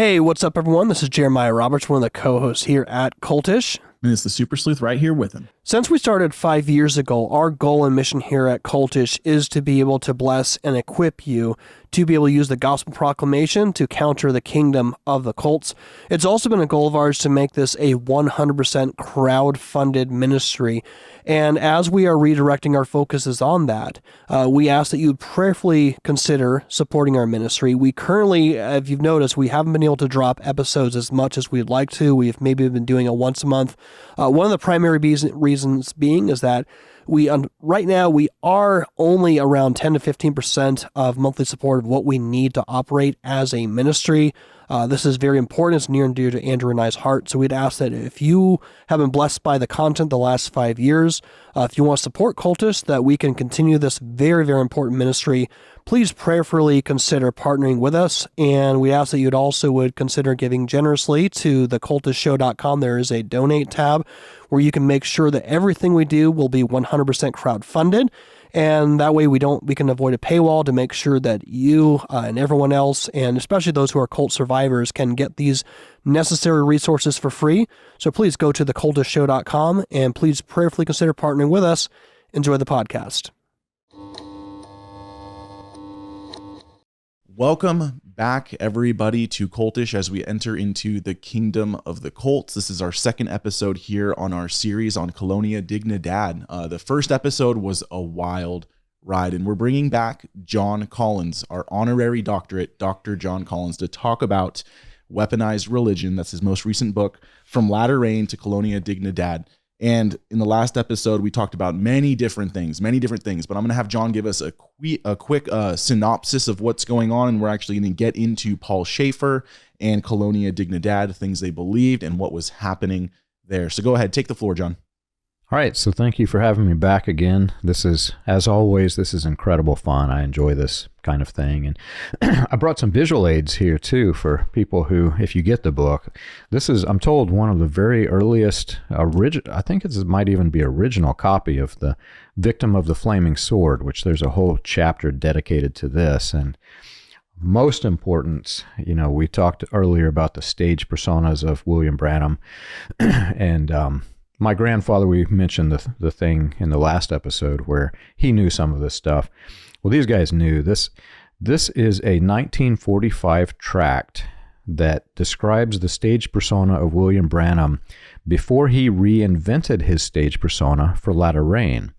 Hey, what's up, everyone? This is Jeremiah Roberts, one of the co-hosts here at Cultish. And it's the Super Sleuth right here with him. Since we started 5 years ago, our goal and mission here at Cultish is to be able to bless and equip you to be able to use the gospel proclamation to counter the kingdom of the cults. It's also been a goal of ours to make this a 100% crowd-funded ministry. And as we are redirecting our focuses on that, we ask that you prayerfully consider supporting our ministry. We currently, if you've noticed, we haven't been able to drop episodes as much as we'd like to. We've maybe been doing a once a month. One of the primary reasons being is that right now we are only around 10 to 15% of monthly support of what we need to operate as a ministry. This is very important. It's near and dear to Andrew and I's heart. So we'd ask that if you have been blessed by the content the last 5 years, if you want to support Cultish, that we can continue this very, very important ministry, please prayerfully consider partnering with us. And we ask that you'd also would consider giving generously to thecultistshow.com. There is a donate tab where you can make sure that everything we do will be 100% crowd-funded. And that way we can avoid a paywall to make sure that you and everyone else, and especially those who are cult survivors, can get these necessary resources for free. So please go to thecultistshow.com and please prayerfully consider partnering with us. Enjoy the podcast. Welcome back, everybody, to Cultish as we enter into the kingdom of the cults. This is our second episode here on our series on Colonia Dignidad. The first episode was a wild ride, and we're bringing back John Collins, our honorary doctorate, Dr. John Collins, to talk about Weaponized Religion. That's his most recent book, From Latter Rain to Colonia Dignidad. And in the last episode, we talked about many different things, but I'm going to have John give us a quick synopsis of what's going on, and we're actually going to get into Paul Schaefer and Colonia Dignidad, things they believed and what was happening there. So go ahead, take the floor, John. All right, so thank you for having me back again. This is, as always, this is incredible fun. I enjoy this kind of thing. And I brought some visual aids here, too, for people who, if you get the book, this is, I'm told, one of the very earliest, I think it might even be original copy of the Victim of the Flaming Sword, which there's a whole chapter dedicated to this. And most important, we talked earlier about the stage personas of William Branham, and my grandfather, we mentioned the thing in the last episode where he knew some of this stuff. Well, these guys knew this. This is a 1945 tract that describes the stage persona of William Branham before he reinvented his stage persona for Latter Rain.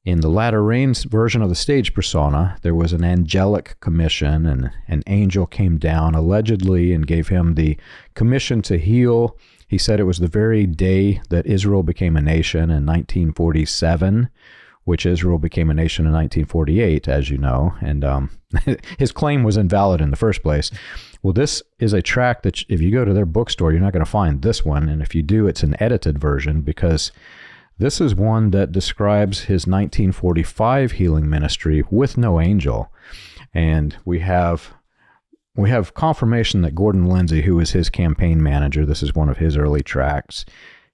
In the Latter Rain's version of the stage persona, there was an angelic commission, and an angel came down allegedly and gave him the commission to heal. He said it was the very day that Israel became a nation in 1947, which Israel became a nation in 1948, as you know, and his claim was invalid in the first place. Well, this is a tract that if you go to their bookstore, you're not going to find this one, and if you do, it's an edited version, because this is one that describes his 1945 healing ministry with no angel, and we have confirmation that Gordon Lindsay, who was his campaign manager, this is one of his early tracts,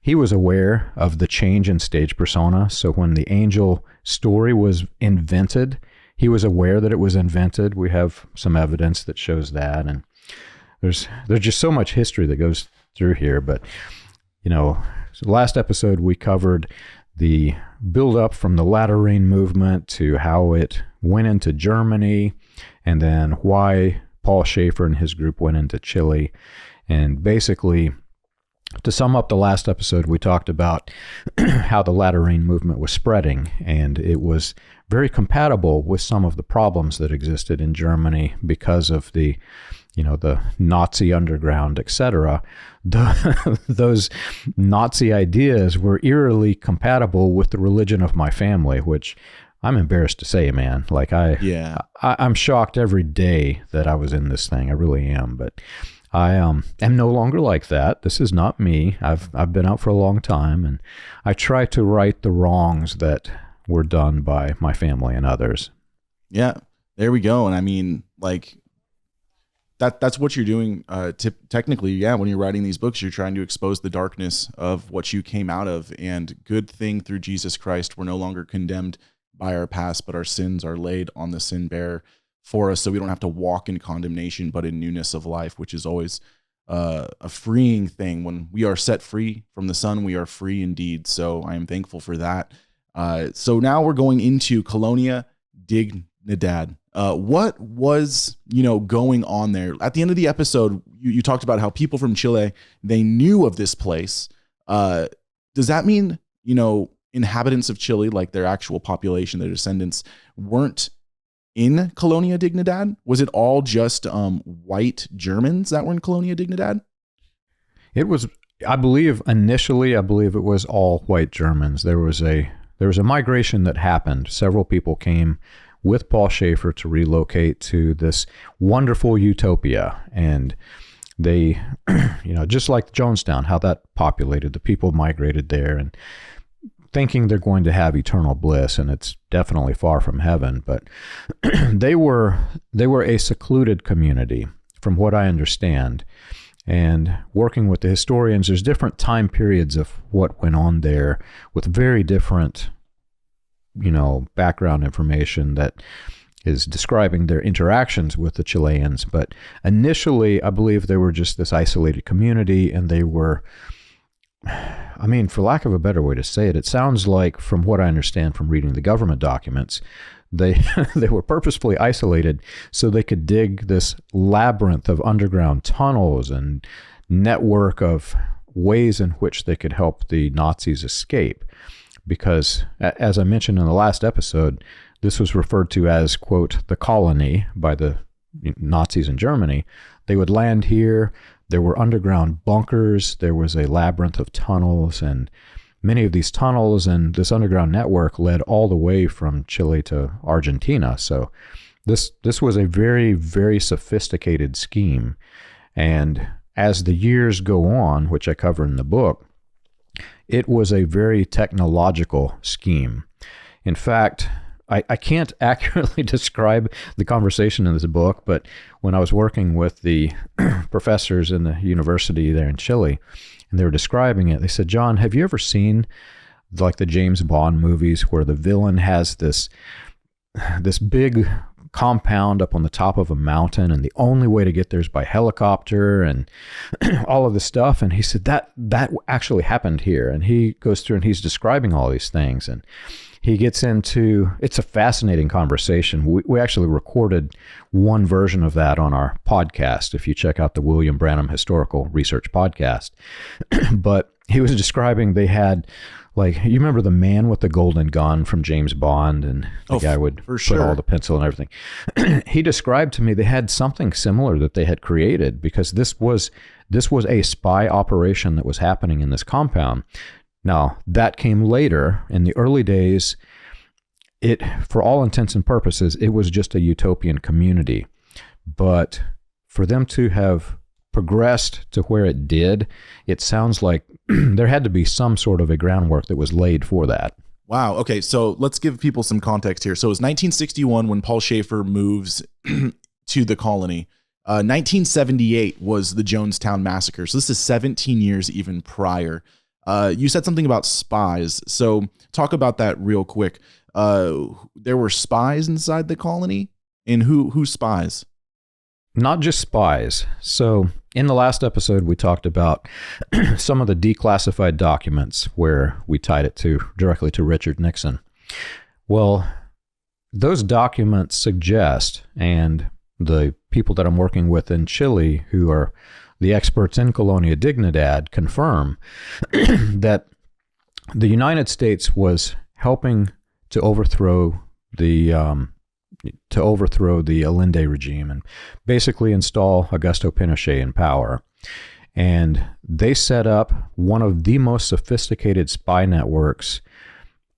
he was aware of the change in stage persona. So when the angel story was invented, he was aware that it was invented. We have some evidence that shows that. And there's just so much history that goes through here. But, last episode we covered the build-up from the Latter Rain movement to how it went into Germany, and then why Paul Schaefer and his group went into Chile. And basically, to sum up the last episode, we talked about how the Latter Rain movement was spreading, and it was very compatible with some of the problems that existed in Germany because of the Nazi underground, etc. Those Nazi ideas were eerily compatible with the religion of my family, which I'm embarrassed to say, man. I'm shocked every day that I was in this thing. I really am. But I am no longer like that. This is not me. I've been out for a long time, and I try to right the wrongs that were done by my family and others. Yeah, there we go. And I mean, that's what you're doing. Technically, yeah. When you're writing these books, you're trying to expose the darkness of what you came out of. And good thing through Jesus Christ, we're no longer condemned by our past, but our sins are laid on the sin bearer for us so we don't have to walk in condemnation, but in newness of life, which is always a freeing thing. When we are set free from the Son, we are free indeed. So I am thankful for that. So now we're going into Colonia Dignidad. What was, going on there? At the end of the episode, you talked about how people from Chile, they knew of this place. Does that mean, inhabitants of Chile, like their actual population, their descendants, weren't in Colonia Dignidad? Was it all just white Germans that were in Colonia Dignidad? It was, initially it was all white Germans. There was a migration that happened. Several people came with Paul Schaefer to relocate to this wonderful utopia. And they, just like Jonestown, how that populated, the people migrated there and thinking they're going to have eternal bliss, and it's definitely far from heaven. But they were a secluded community, from what I understand. And working with the historians, there's different time periods of what went on there with very different, background information that is describing their interactions with the Chileans. But initially, I believe they were just this isolated community, and they were, for lack of a better way to say it, it sounds like, from what I understand from reading the government documents, they were purposefully isolated so they could dig this labyrinth of underground tunnels and network of ways in which they could help the Nazis escape. Because, as I mentioned in the last episode, this was referred to as, quote, the colony by the Nazis in Germany. They would land here. There were underground bunkers. There was a labyrinth of tunnels, and many of these tunnels and this underground network led all the way from Chile to Argentina. So this was a very, very sophisticated scheme. And as the years go on, which I cover in the book, it was a very technological scheme. In fact, I can't accurately describe the conversation in this book, but when I was working with the professors in the university there in Chile, and they were describing it, they said, "John, have you ever seen like the James Bond movies where the villain has this big compound up on the top of a mountain, and the only way to get there is by helicopter and all of this stuff?" And he said that actually happened here. And he goes through and he's describing all these things, and he gets into, it's a fascinating conversation. We actually recorded one version of that on our podcast, if you check out the William Branham Historical Research Podcast. But he was describing, they had, like, you remember the man with the golden gun from James Bond, and the guy would put all the pencil and everything. He described to me they had something similar that they had created, because this was a spy operation that was happening in this compound. Now, that came later. In the early days, it, for all intents and purposes, it was just a utopian community. But for them to have progressed to where it did, it sounds like there had to be some sort of a groundwork that was laid for that. Wow. Okay, so let's give people some context here. So it was 1961 when Paul Schaefer moves to the colony. 1978 was the Jonestown Massacre. So this is 17 years even prior. You said something about spies. So talk about that real quick. There were spies inside the colony? And who spies? Not just spies. So in the last episode, we talked about some of the declassified documents where we tied it directly to Richard Nixon. Well, those documents suggest, and the people that I'm working with in Chile who are the experts in Colonia Dignidad confirm that the United States was helping to overthrow the Allende regime and basically install Augusto Pinochet in power. And they set up one of the most sophisticated spy networks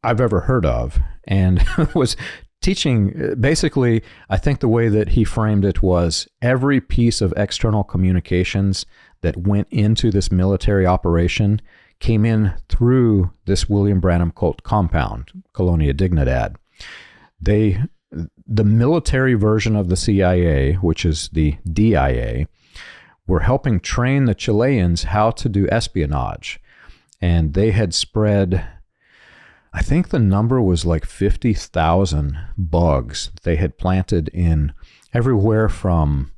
I've ever heard of, and was teaching, basically, I think the way that he framed it was every piece of external communications that went into this military operation came in through this William Branham cult compound, Colonia Dignidad. The military version of the CIA, which is the DIA, were helping train the Chileans how to do espionage. And they had spread, I think the number was like 50,000 bugs they had planted in everywhere from,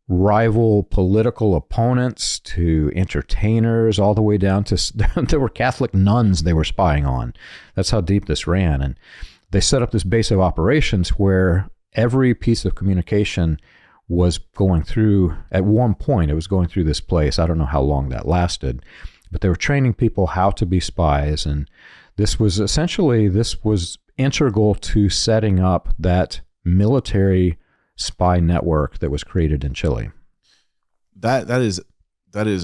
rival political opponents to entertainers, all the way down to there were Catholic nuns they were spying on. That's how deep this ran. And they set up this base of operations where every piece of communication was going through, at one point, it was going through this place. I don't know how long that lasted, but they were training people how to be spies. And this was integral to setting up that military spy network that was created in Chile. That is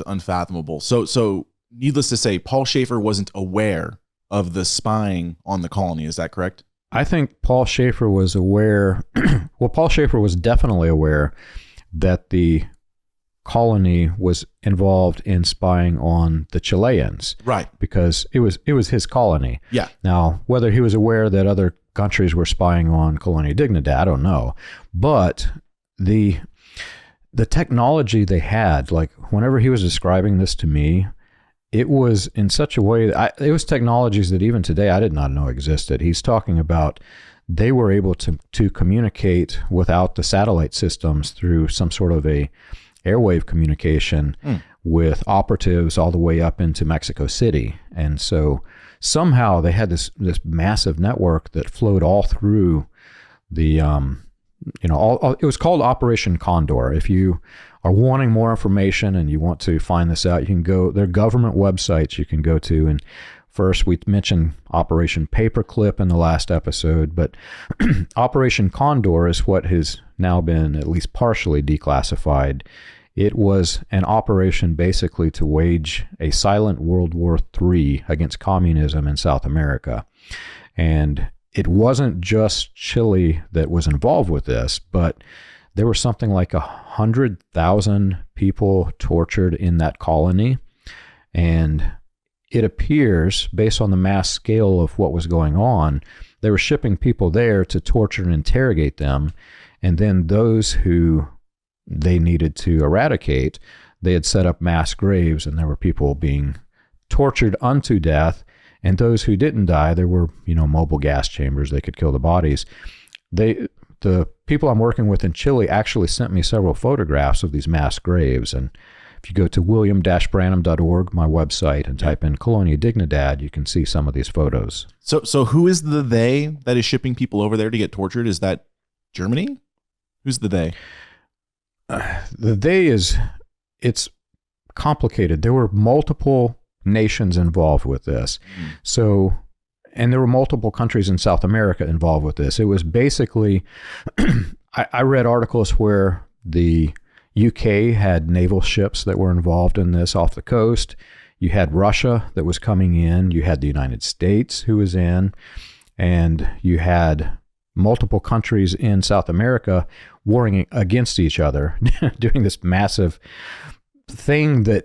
unfathomable. So needless to say, Paul Schaefer wasn't aware of the spying on the colony. Is that correct? I think Paul Schaefer was aware. Well, Paul Schaefer was definitely aware that the colony was involved in spying on the Chileans, right? Because it was his colony. Yeah. Now, whether he was aware that other countries were spying on Colonia Dignidad, I don't know. But the technology they had, like whenever he was describing this to me, it was in such a way that it was technologies that even today I did not know existed. He's talking about they were able to communicate without the satellite systems through some sort of a airwave communication with operatives all the way up into Mexico City. And so somehow they had this massive network that flowed all through the, it was called Operation Condor. If you are wanting more information and you want to find this out, you can go, there are government websites you can go to. And first, we mentioned Operation Paperclip in the last episode, but Operation Condor is what has now been at least partially declassified. It was an operation basically to wage a silent World War III against communism in South America. And it wasn't just Chile that was involved with this, but there were something like 100,000 people tortured in that colony. And it appears, based on the mass scale of what was going on, they were shipping people there to torture and interrogate them. And then those who they needed to eradicate, they had set up mass graves, and there were people being tortured unto death. And those who didn't die, there were, mobile gas chambers. They could kill the bodies. The people I'm working with in Chile actually sent me several photographs of these mass graves. And if you go to william-branham.org, my website, and type in Colonia Dignidad, you can see some of these photos. So who is the they that is shipping people over there to get tortured? Is that Germany? Who's the they? The they it's complicated. There were multiple nations involved with this. So, and there were multiple countries in South America involved with this. It was basically, I read articles where the UK had naval ships that were involved in this off the coast. You had Russia that was coming in. You had the United States who was in. And you had multiple countries in South America warring against each other, doing this massive thing that,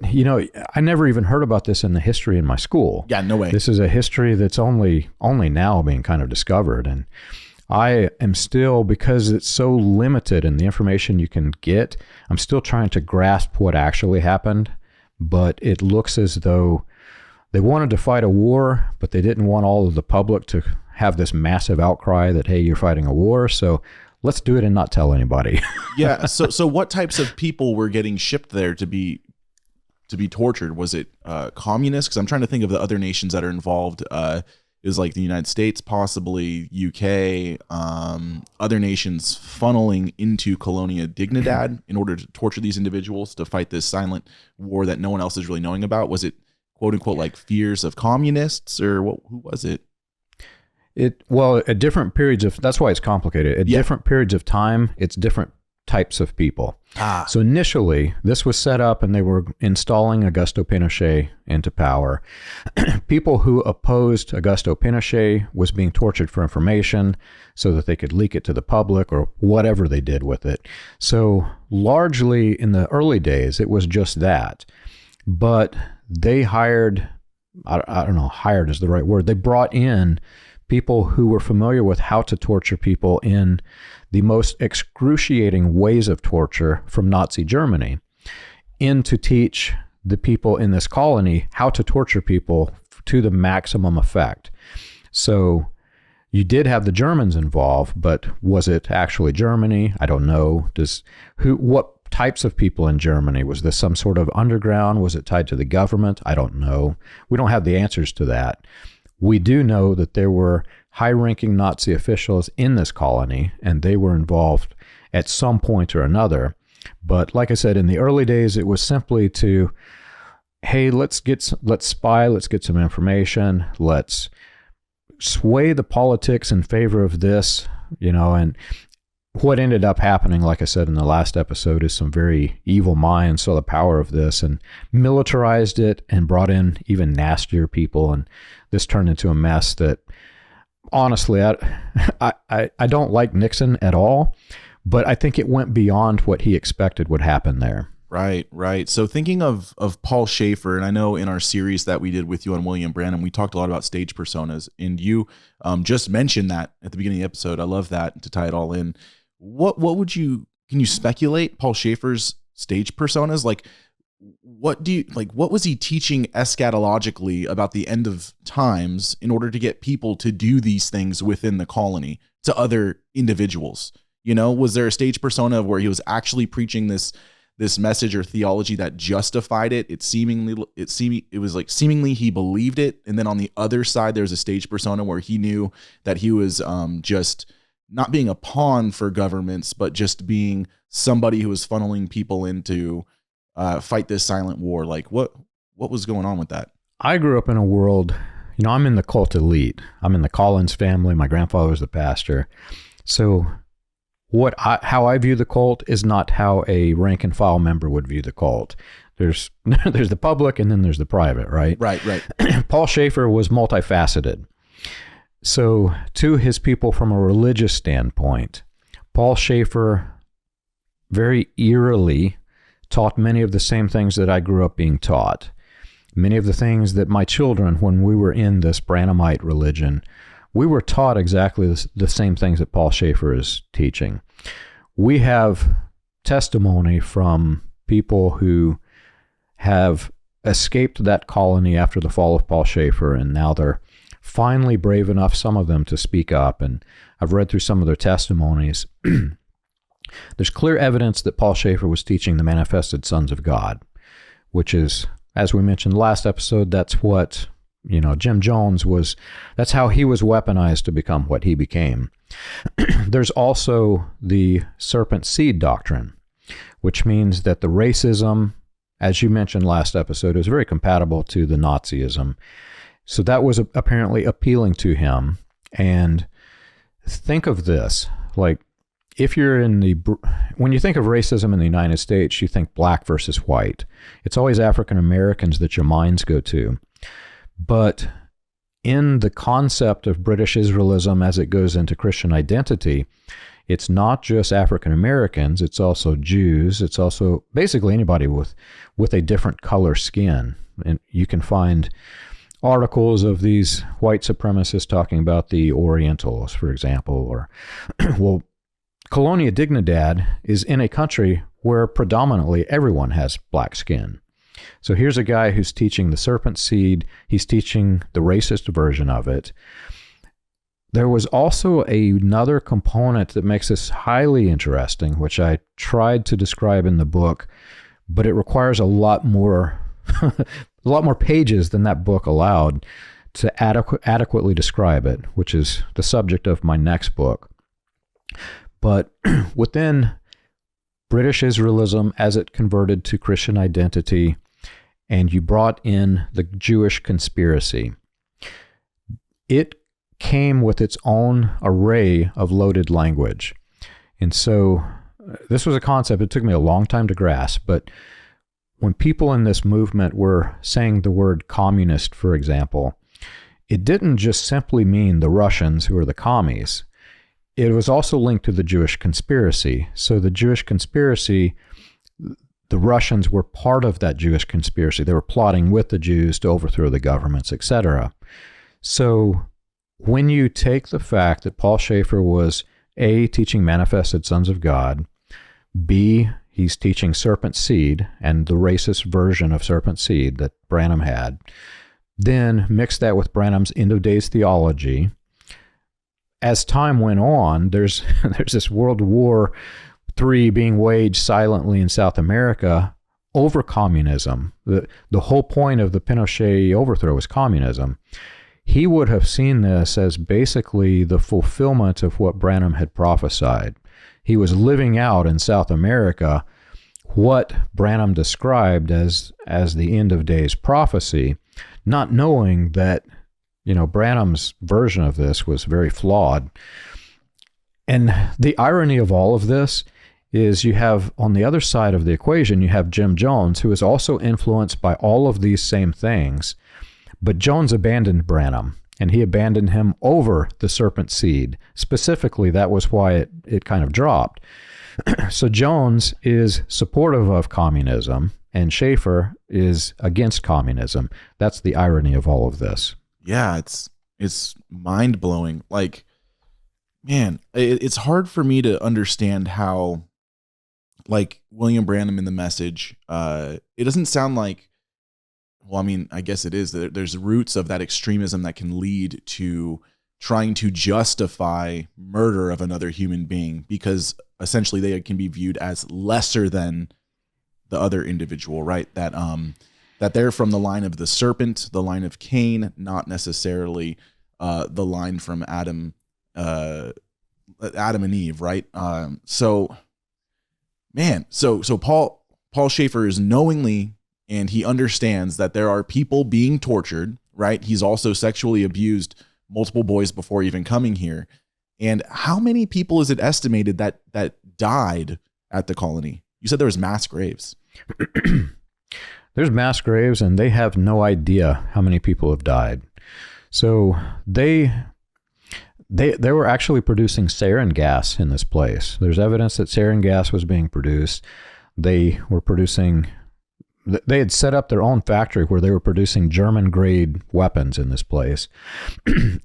I never even heard about this in the history in my school. Yeah, no way. This is a history that's only now being kind of discovered. And I am still, because it's so limited in the information you can get, I'm still trying to grasp what actually happened. But it looks as though they wanted to fight a war, but they didn't want all of the public to have this massive outcry that, hey, you're fighting a war, so let's do it and not tell anybody. Yeah. So what types of people were getting shipped there to be tortured? Was it communists? Because I'm trying to think of the other nations that are involved. Is like the United States, possibly UK, other nations funneling into Colonia Dignidad in order to torture these individuals to fight this silent war that no one else is really knowing about? Was it quote unquote like fears of communists, or who was it? At different periods of, that's why it's complicated. At different periods of time, it's different types of people. So initially, this was set up and they were installing Augusto Pinochet into power. People who opposed Augusto Pinochet was being tortured for information so that they could leak it to the public or whatever they did with it. So largely in the early days, it was just that. But they hired, I don't know, hired is the right word. They brought in people who were familiar with how to torture people in the most excruciating ways of torture from Nazi Germany, in to teach the people in this colony how to torture people to the maximum effect. So You did have the Germans involved, but was it actually Germany? I don't know. What types of people in Germany? Was this some sort of underground? Was it tied to the government? I don't know. We don't have the answers to that. We do know that there were high-ranking Nazi officials in this colony, and they were involved at some point or another. But like I said, in the early days, it was simply to, hey, let's spy, let's get some information, let's sway the politics in favor of this, and what ended up happening, like I said in the last episode, is some very evil minds saw the power of this and militarized it and brought in even nastier people, and this turned into a mess that, honestly, I don't like Nixon at all, but I think it went beyond what he expected would happen there. Right. So thinking of Paul Schaefer, and I know in our series that we did with you on William Branham, we talked a lot about stage personas, and you just mentioned that at the beginning of the episode. I love that, to tie it all in. Can you speculate Paul Schaefer's stage personas? Like, what was he teaching eschatologically about the end of times in order to get people to do these things within the colony to other individuals? Was there a stage persona where he was actually preaching this message or theology that justified it? Seemingly he believed it, and then on the other side there's a stage persona where he knew that he was just not being a pawn for governments, but just being somebody who was funneling people into fight this silent war. Like, what was going on with that? I grew up in a world, I'm in the cult elite. I'm in the Collins family. My grandfather was the pastor. So how I view the cult is not how a rank and file member would view the cult. There's the public, and then there's the private, right? Right. Paul Schaefer was multifaceted. So to his people from a religious standpoint, Paul Schaefer very eerily taught many of the same things that I grew up being taught. Many of the things that my children, when we were in this Branhamite religion, we were taught exactly the same things that Paul Schaefer is teaching. We have testimony from people who have escaped that colony after the fall of Paul Schaefer, and now they're finally brave enough, some of them, to speak up. And I've read through some of their testimonies. There's clear evidence that Paul Schaefer was teaching the manifested sons of God, which is, as we mentioned last episode, that's what Jim Jones was, that's how he was weaponized to become what he became. There's also the serpent seed doctrine, which means that the racism, as you mentioned last episode, is very compatible to the Nazism. So that was apparently appealing to him. And think of this, like, if you're when you think of racism in the United States, you think black versus white. It's always African Americans that your minds go to. But in the concept of British Israelism as it goes into Christian identity, it's not just African Americans, it's also Jews, it's also basically anybody with a different color skin. And you can find articles of these white supremacists talking about the Orientals, for example, or, well, Colonia Dignidad is in a country where predominantly everyone has black skin. So here's a guy who's teaching the serpent seed. He's teaching the racist version of it. There was also another component that makes this highly interesting, which I tried to describe in the book, but it requires a lot more pages than that book allowed to adequately describe it, which is the subject of my next book. But within British Israelism, as it converted to Christian identity, and you brought in the Jewish conspiracy, it came with its own array of loaded language. And so this was a concept it took me a long time to grasp, but when people in this movement were saying the word communist, for example, it didn't just simply mean the Russians who are the commies. It was also linked to the Jewish conspiracy. So the Jewish conspiracy, the Russians were part of that Jewish conspiracy. They were plotting with the Jews to overthrow the governments, etc. So when you take the fact that Paul Schaefer was A, teaching manifested sons of God, B, he's teaching serpent seed and the racist version of serpent seed that Branham had, then mix that with Branham's end of days theology, as time went on, there's this World War III being waged silently in South America over communism. The whole point of the Pinochet overthrow was communism. He would have seen this as basically the fulfillment of what Branham had prophesied. He was living out in South America what Branham described as the end of days prophecy, not knowing that, Branham's version of this was very flawed. And the irony of all of this is you have, on the other side of the equation, you have Jim Jones, who is also influenced by all of these same things. But Jones abandoned Branham, and he abandoned him over the serpent seed. Specifically, that was why it kind of dropped. So Jones is supportive of communism, and Schaefer is against communism. That's the irony of all of this. Yeah, it's mind-blowing. Like, man, it's hard for me to understand how, like, William Branham in the message, it doesn't sound like, well, I mean, I guess it is. There's roots of that extremism that can lead to trying to justify murder of another human being, because essentially they can be viewed as lesser than the other individual, right? That they're from the line of the serpent, the line of Cain, not necessarily the line from Adam and Eve, right? So Paul Schaefer is knowingly, and he understands that there are people being tortured, right? He's also sexually abused multiple boys before even coming here. And how many people is it estimated that died at the colony? You said there was mass graves. There's mass graves, and they have no idea how many people have died. So they were actually producing sarin gas in this place. There's evidence that sarin gas was being produced. They had set up their own factory where they were producing German-grade weapons in this place.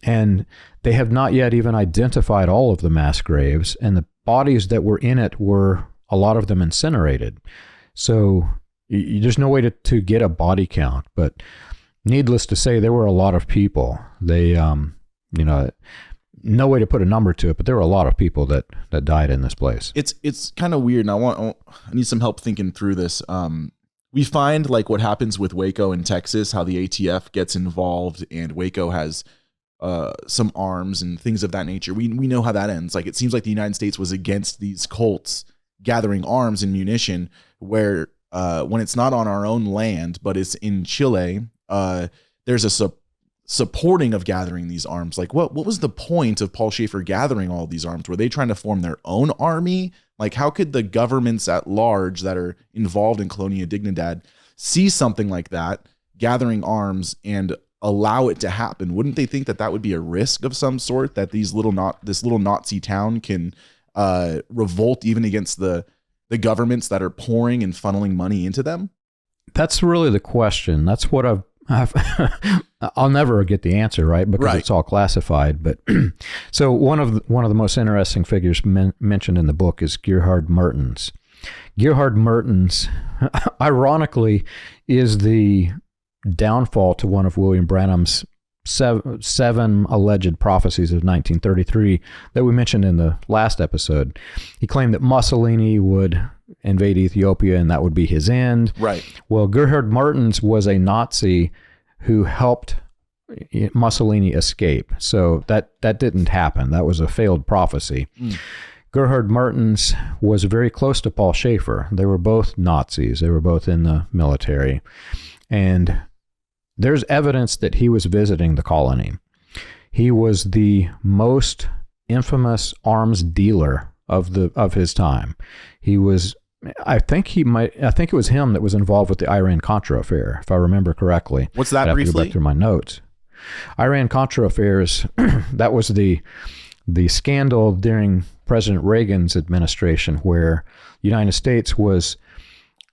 And they have not yet even identified all of the mass graves, and the bodies that were in it were, a lot of them, incinerated. So there's no way to get a body count, but needless to say, there were a lot of people. They, no way to put a number to it, but there were a lot of people that died in this place. It's kind of weird, and I need some help thinking through this. We find, like, what happens with Waco in Texas, how the ATF gets involved, and Waco has some arms and things of that nature. We know how that ends. Like, it seems like the United States was against these cults gathering arms and munition, where when it's not on our own land, but it's in Chile, there's a supporting of gathering these arms. Like, what was the point of Paul Schaefer gathering all these arms? Were they trying to form their own army? Like, how could the governments at large that are involved in Colonia Dignidad see something like that, gathering arms, and allow it to happen? Wouldn't they think that would be a risk of some sort, that this little Nazi town can revolt even against the governments that are pouring and funneling money into them? That's really the question. That's what I'll never get the answer, right? Because It's all classified. But so one of the most interesting figures mentioned in the book is Gerhard Mertens. Gerhard Mertens, ironically, is the downfall to one of William Branham's seven alleged prophecies of 1933 that we mentioned in the last episode. He claimed that Mussolini would invade Ethiopia and that would be his end. Right. Well, Gerhard Mertens was a Nazi who helped Mussolini escape. So that didn't happen. That was a failed prophecy. Gerhard Mertens was very close to Paul Schaefer. They were both Nazis. They were both in the military. And there's evidence that he was visiting the colony. He was the most infamous arms dealer of his time. He was, I think it was him that was involved with the Iran-Contra affair, if I remember correctly. What's that, I'd briefly? have to go back through my notes. Iran-Contra affairs, that was the scandal during President Reagan's administration, where the United States was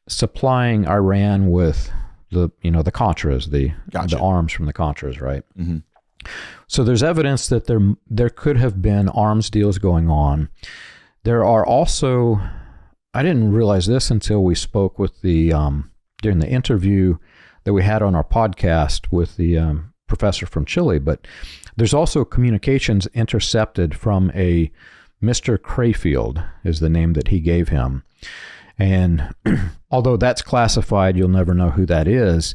supplying Iran with the Contras, the arms from the Contras, right? Mm-hmm. So there's evidence that there could have been arms deals going on. There are also, I didn't realize this until we spoke with during the interview that we had on our podcast with the professor from Chile, but there's also communications intercepted from a Mr. Crayfield is the name that he gave him. And although that's classified, you'll never know who that is.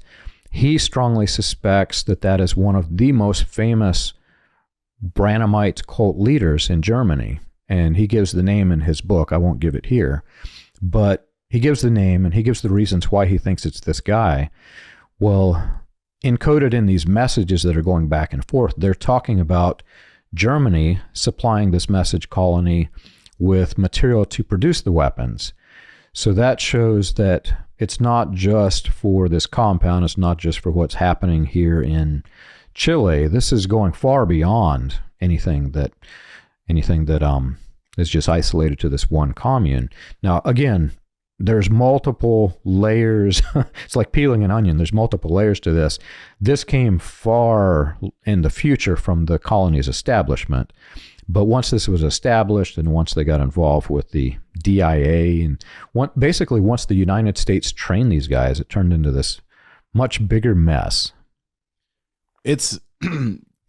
He strongly suspects that that is one of the most famous Branhamite cult leaders in Germany. And he gives the name in his book. I won't give it here. But he gives the name and he gives the reasons why he thinks it's this guy. Well, encoded in these messages that are going back and forth, they're talking about Germany supplying this message colony with material to produce the weapons. So that shows that it's not just for this compound, it's not just for what's happening here in Chile. This is going far beyond anything that is just isolated to this one commune. Now, again, there's multiple layers. It's like peeling an onion. There's multiple layers to this. This came far in the future from the colony's establishment. But once this was established and once they got involved with the DIA and basically once the United States trained these guys, it turned into this much bigger mess. It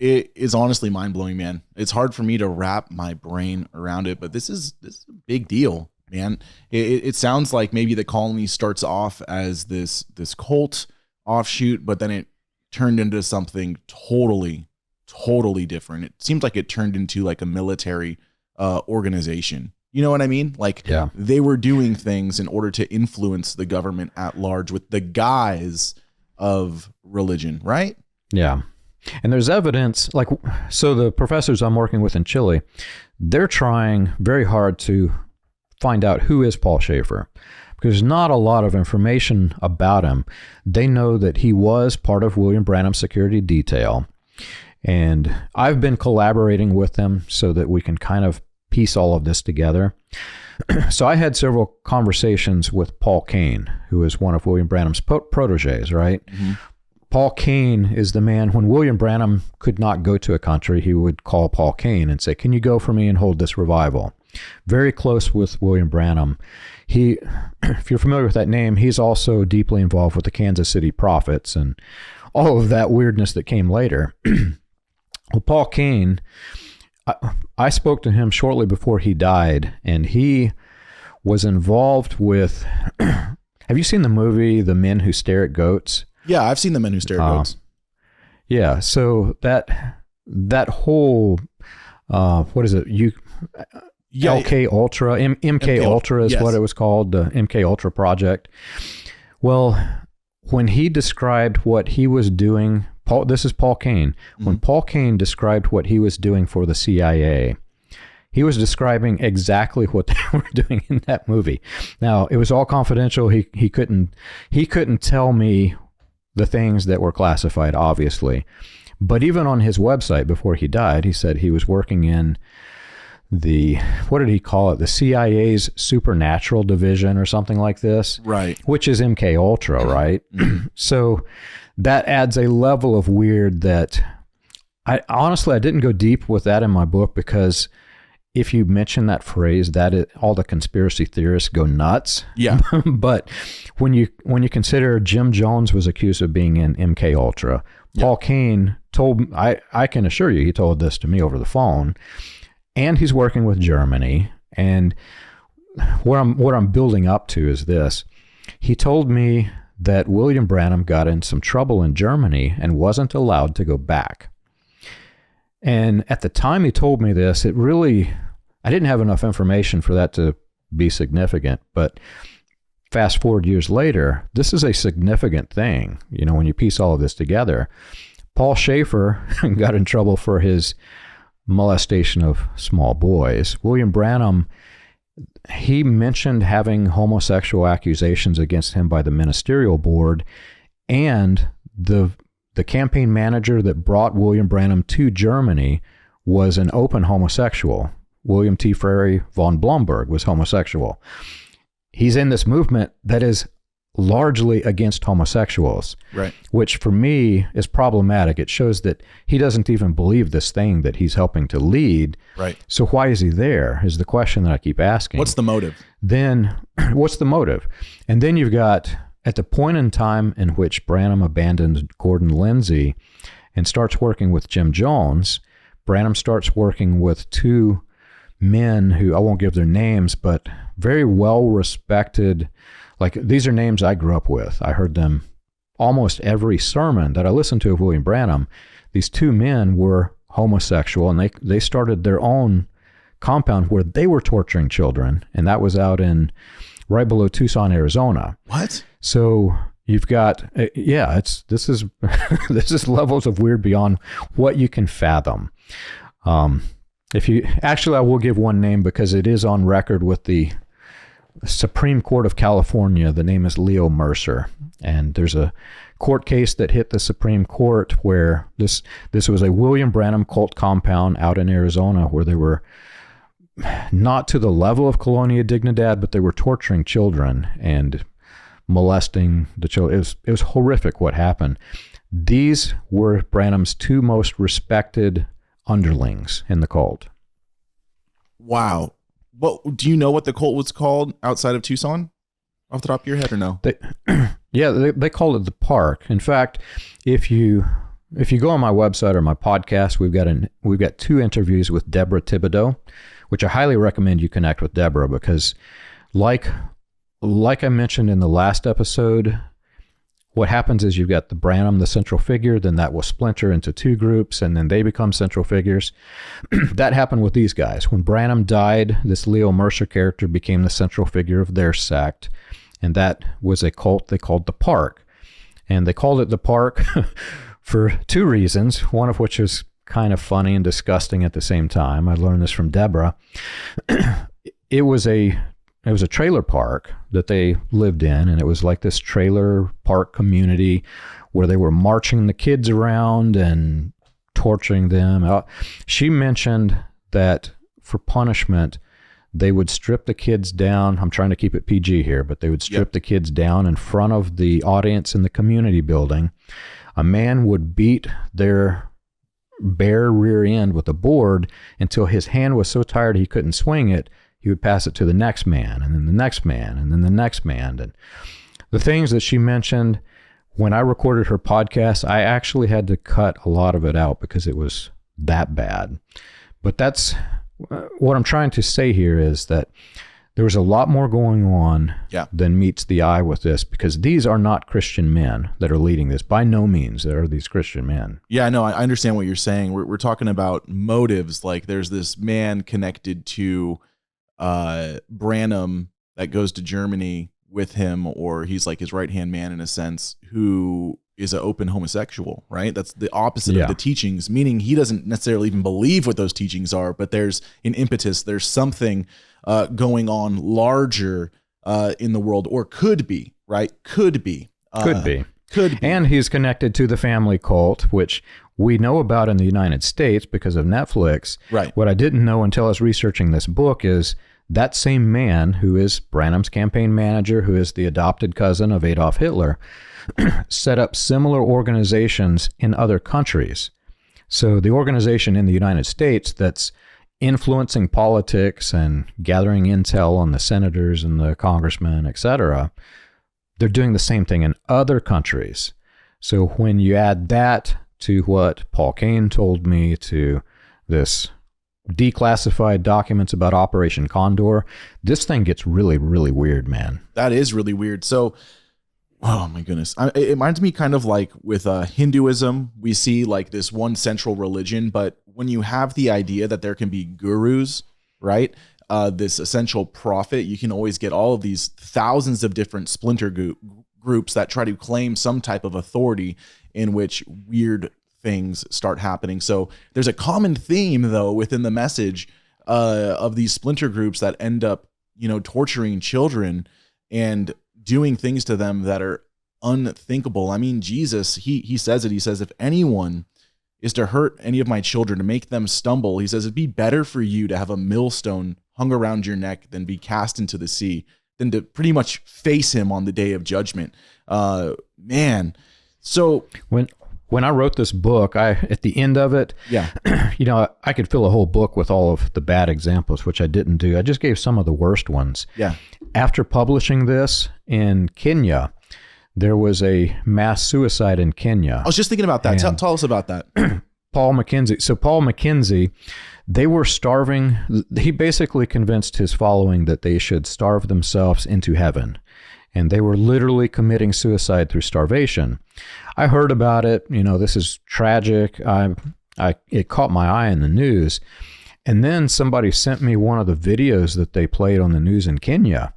is honestly mind-blowing, man. It's hard for me to wrap my brain around it, but this is a big deal, man. It sounds like maybe the colony starts off as this cult offshoot, but then it turned into something totally different. It seems like it turned into like a military organization. You know what I mean? Like They were doing things in order to influence the government at large with the guise of religion, right? Yeah. And there's evidence, so the professors I'm working with in Chile, they're trying very hard to find out who is Paul Schaefer, because there's not a lot of information about him. They know that he was part of William Branham's security detail. And I've been collaborating with them so that we can kind of piece all of this together. So I had several conversations with Paul Kane, who is one of William Branham's proteges, right? Mm-hmm. Paul Kane is the man, when William Branham could not go to a country, he would call Paul Kane and say, "Can you go for me and hold this revival?" Very close with William Branham. He, if you're familiar with that name, he's also deeply involved with the Kansas City Prophets and all of that weirdness that came later. Well, Paul Kane, I spoke to him shortly before he died, and he was involved with, have you seen the movie The Men Who Stare at Goats? Yeah, I've seen The Men Who Stare at Goats. Yeah, so that whole, what is it? LK Ultra, MK Ultra is what it was called, the MK Ultra project. Well, when he described what he was doing, this is Paul Kane. When Paul Kane described what he was doing for the CIA, he was describing exactly what they were doing in that movie. Now, it was all confidential. He couldn't tell me the things that were classified, obviously. But even on his website before he died, he said he was working in what did he call it? The CIA's supernatural division or something like this. Right. Which is MK Ultra, right? So that adds a level of weird that I didn't go deep with that in my book, because if you mention that phrase, all the conspiracy theorists go nuts. Yeah. But when you consider Jim Jones was accused of being in MK Ultra, Paul Kane told, I can assure you, he told this to me over the phone, and he's working with Germany. And what I'm building up to is this. He told me that William Branham got in some trouble in Germany and wasn't allowed to go back. And at the time he told me this, I didn't have enough information for that to be significant. But fast forward years later, this is a significant thing, when you piece all of this together. Paul Schaefer got in trouble for his molestation of small boys. William Branham, he mentioned having homosexual accusations against him by the ministerial board, and the campaign manager that brought William Branham to Germany was an open homosexual. William T. Frary von Blomberg was homosexual. He's in this movement that is largely against homosexuals, right? Which for me is problematic. It shows that he doesn't even believe this thing that he's helping to lead. Right. So why is he there is the question that I keep asking. What's the motive? Then what's the motive? And then you've got, at the point in time in which Branham abandoned Gordon Lindsay and starts working with Jim Jones, Branham starts working with two men who, I won't give their names, but very well respected. Like, these are names I grew up with. I heard them almost every sermon that I listened to of William Branham. These two men were homosexual, and they started their own compound where they were torturing children, and that was out in right below Tucson, Arizona. What? So you've got, this is this is levels of weird beyond what you can fathom. If you actually, I will give one name because it is on record with the Supreme Court of California. The name is Leo Mercer, and there's a court case that hit the Supreme Court where this was a William Branham cult compound out in Arizona where they were not to the level of Colonia Dignidad, but they were torturing children and molesting the children. It was horrific what happened. These were Branham's two most respected underlings in the cult. Wow. Well, do you know what the cult was called outside of Tucson? Off the top of your head, or no? They call it the Park. In fact, if you go on my website or my podcast, we've got two interviews with Deborah Thibodeau, which I highly recommend you connect with Deborah because, like I mentioned in the last episode, what happens is you've got the Branham, the central figure, then that will splinter into two groups, and then they become central figures. That happened with these guys. When Branham died, this Leo Mercer character became the central figure of their sect, and that was a cult they called the Park. And they called it the Park for two reasons, one of which is kind of funny and disgusting at the same time. I learned this from Deborah. It was a trailer park that they lived in, and it was like this trailer park community where they were marching the kids around and torturing them. She mentioned that for punishment, they would strip the kids down. I'm trying to keep it PG here, but they would strip the kids down in front of the audience in the community building. A man would beat their bare rear end with a board until his hand was so tired he couldn't swing it. He would pass it to the next man, and then the next man, and then the next man. And the things that she mentioned, when I recorded her podcast, I actually had to cut a lot of it out because it was that bad. But that's what I'm trying to say here is that there was a lot more going on than meets the eye with this, because these are not Christian men that are leading this. By no means are these Christian men. Yeah, no, I understand what you're saying. We're talking about motives. Like, there's this man connected to Branham that goes to Germany with him, or he's like his right-hand man in a sense, who is an open homosexual, right? That's the opposite of the teachings, meaning he doesn't necessarily even believe what those teachings are, but there's an impetus, there's something going on larger in the world, or could be, right? Could be. And he's connected to the family cult, which we know about in the United States because of Netflix. Right. What I didn't know until I was researching this book is that same man, who is Branham's campaign manager, who is the adopted cousin of Adolf Hitler, set up similar organizations in other countries. So the organization in the United States that's influencing politics and gathering intel on the senators and the congressmen, etc., they're doing the same thing in other countries. So when you add that to what Paul Kane told me, to this declassified documents about Operation Condor, this thing gets really, really weird, man. That is really weird. So, oh my goodness. It reminds me kind of like with Hinduism, we see like this one central religion, but when you have the idea that there can be gurus, right? This essential prophet, you can always get all of these thousands of different splinter groups that try to claim some type of authority in which weird things start happening. So there's a common theme, though, within the message of these splinter groups that end up, torturing children and doing things to them that are unthinkable. I mean, Jesus, he says it. He says, if anyone is to hurt any of my children, to make them stumble, he says, it'd be better for you to have a millstone hung around your neck than be cast into the sea, than to pretty much face him on the day of judgment. Man. So when I wrote this book, at the end of it, I could fill a whole book with all of the bad examples, which I didn't do. I just gave some of the worst ones. Yeah. After publishing this in Kenya, there was a mass suicide in Kenya. I was just thinking about that. Tell us about that. Paul McKenzie, they were starving. He basically convinced his following that they should starve themselves into heaven. And they were literally committing suicide through starvation. I heard about it. This is tragic. It caught my eye in the news. And then somebody sent me one of the videos that they played on the news in Kenya.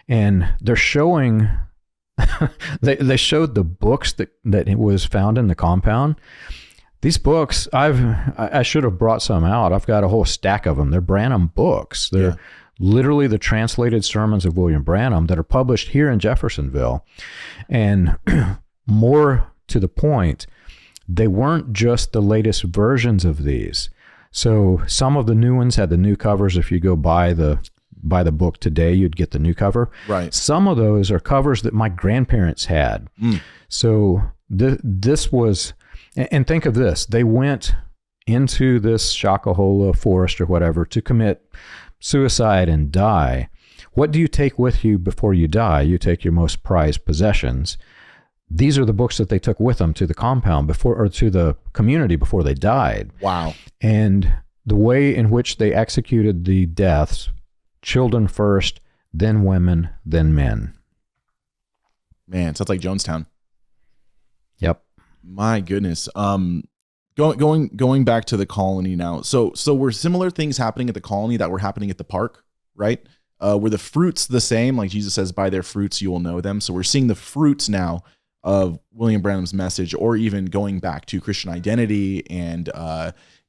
And they're showing, they showed the books that it was found in the compound. These books, I should have brought some out. I've got a whole stack of them. They're Branham books. They're literally the translated sermons of William Branham that are published here in Jeffersonville. And more to the point, they weren't just the latest versions of these. So some of the new ones had the new covers. If you go buy the book today, you'd get the new cover. Right. Some of those are covers that my grandparents had. So this was... And think of this, they went into this Shakahola forest or whatever to commit suicide and die. What do you take with you before you die? You take your most prized possessions. These are the books that they took with them to the compound or to the community before they died. Wow. And the way in which they executed the deaths, children first, then women, then men. Man, sounds like Jonestown. Yep. My goodness. Going back to the colony now. So were similar things happening at the colony that were happening at the park, right? Were the fruits the same? Like Jesus says, by their fruits you will know them. So we're seeing the fruits now of William Branham's message, or even going back to Christian identity and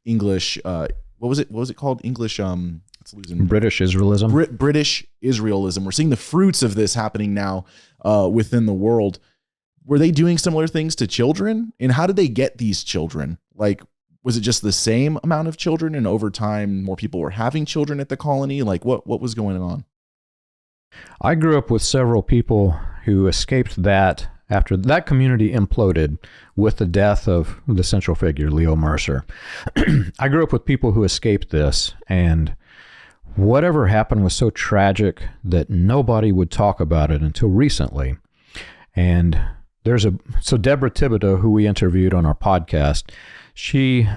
English. What was it called? English. It's losing. British Israelism. British Israelism. We're seeing the fruits of this happening now within the world. Were they doing similar things to children? And how did they get these children? Like, was it just the same amount of children, and over time more people were having children at the colony? Like, what was going on? I grew up with several people who escaped that after that community imploded with the death of the central figure, Leo Mercer. I grew up with people who escaped this, and whatever happened was so tragic that nobody would talk about it until recently. And so Deborah Thibodeau, who we interviewed on our podcast, she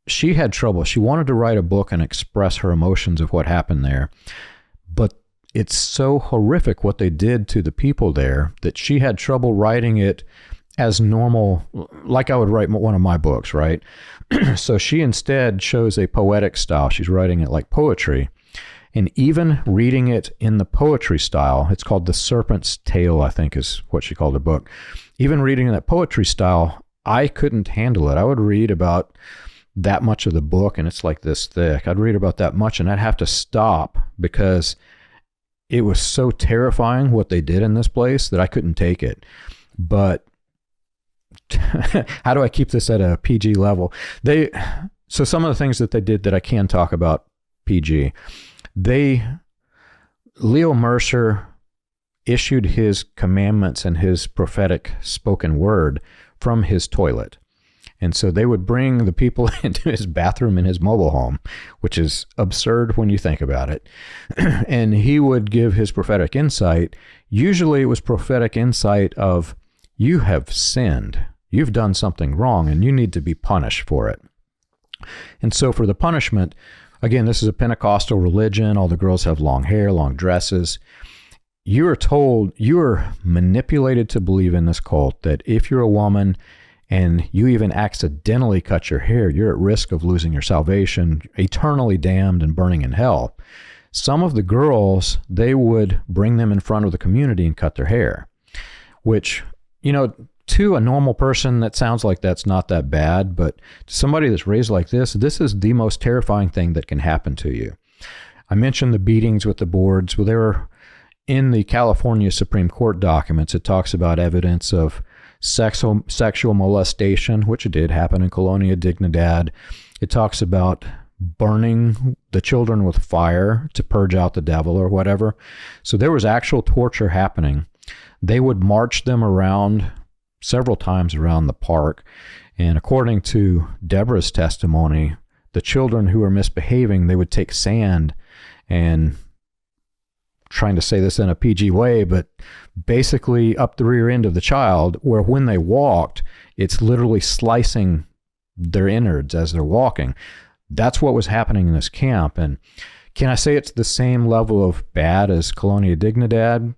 had trouble. She wanted to write a book and express her emotions of what happened there. But it's so horrific what they did to the people there that she had trouble writing it as normal, like I would write one of my books, right? So she instead chose a poetic style. She's writing it like poetry. And even reading it in the poetry style, it's called The Serpent's Tale, I think is what she called the book. Even reading in that poetry style, I couldn't handle it. I would read about that much of the book, and it's like this thick. I'd read about that much, and I'd have to stop because it was so terrifying what they did in this place that I couldn't take it. But how do I keep this at a PG level? So some of the things that they did that I can talk about PG. Leo Mercer issued his commandments and his prophetic spoken word from his toilet. And so they would bring the people into his bathroom in his mobile home, which is absurd when you think about it. And he would give his prophetic insight. Usually it was prophetic insight of, you have sinned, you've done something wrong, and you need to be punished for it. And so for the punishment, again, this is a Pentecostal religion. All the girls have long hair, long dresses. You are told, you are manipulated to believe in this cult that if you're a woman and you even accidentally cut your hair, you're at risk of losing your salvation, eternally damned and burning in hell. Some of the girls, they would bring them in front of the community and cut their hair, which, to a normal person, that sounds like that's not that bad, but to somebody that's raised like this is the most terrifying thing that can happen to you. I mentioned the beatings with the boards. Well, they were in the California Supreme Court documents. It talks about evidence of sexual molestation, which did happen in Colonia Dignidad. It talks about burning the children with fire to purge out the devil or whatever. So there was actual torture happening. They would march them around several times around the park. And according to Deborah's testimony, the children who were misbehaving, they would take sand and trying to say this in a PG way, but basically up the rear end of the child, where when they walked, it's literally slicing their innards as they're walking. That's what was happening in this camp. And can I say it's the same level of bad as Colonia Dignidad?